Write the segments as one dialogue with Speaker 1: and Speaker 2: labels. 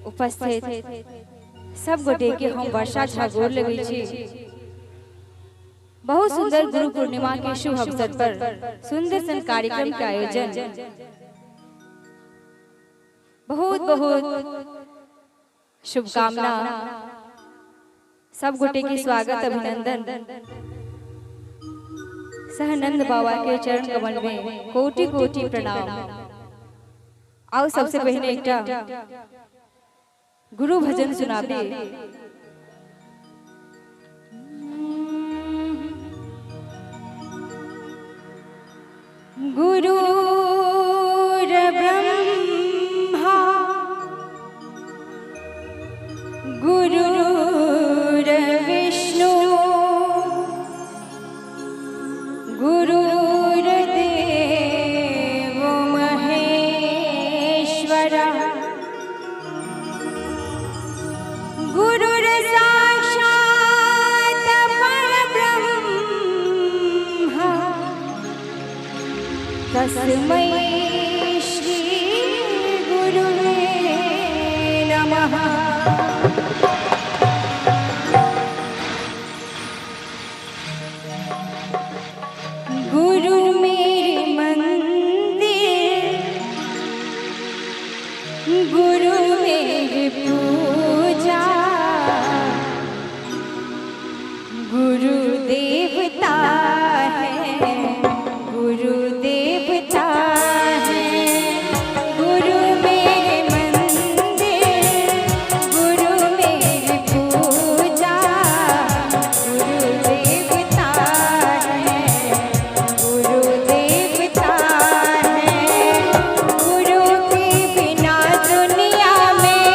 Speaker 1: उपस्थित सब गोटे के हम वर्षा झा गोर लगै छी। बहुत सुंदर गुरु पूर्णिमा के शुभ अवसर पर सुंदर सन कार्यक्रम के आयोजन, बहुत बहुत शुभकामना, सब गोटे के स्वागत अभिनंदन। सहनंद बाबा के चरण कमल में कोटि कोटि प्रणाम। आओ सबसे पहले एक गुरु भजन सुनाबे। गुरु ब्रह्मा गुरुर् विष्णु गुरुर्देवो महेश्वरा गुरुर्साक्षात् परब्रह्म तस्मै श्री गुरुवे नमः। गुरु मेरे मंदिर, गुरु मेरी पूजा, गुरु देवता है, गुरु देवता है। गुरु मेरे मंदिर, गुरु मेरी पूजा, गुरु देवता है, गुरु देवता है। गुरु के बिना दुनिया में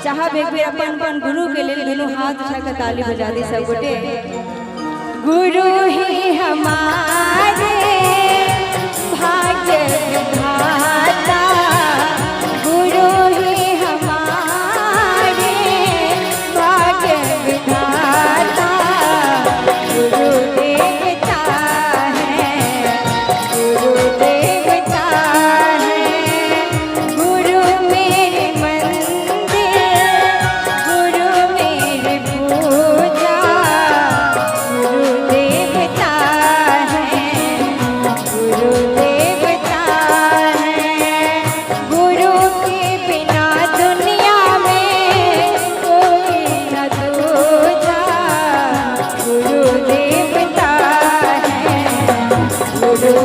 Speaker 1: चाहब एक बेर अपन अपन गुरु के लिए दोनों हाथ उठा कर ताली बजा दी सब गोटे। गुरु ही हमारे भाग्य विधाता, गुरु ही हमारे भाग्य विधाता, गुरु देवता है, गुरु देवता है, गुरु मेरे मंदिर, गुरु मेरी पूजा, गुरु देवता है, गुरु देवता है, गुरु के बिना दुनिया में कोई न दूजा, गुरु देवता है, गुरु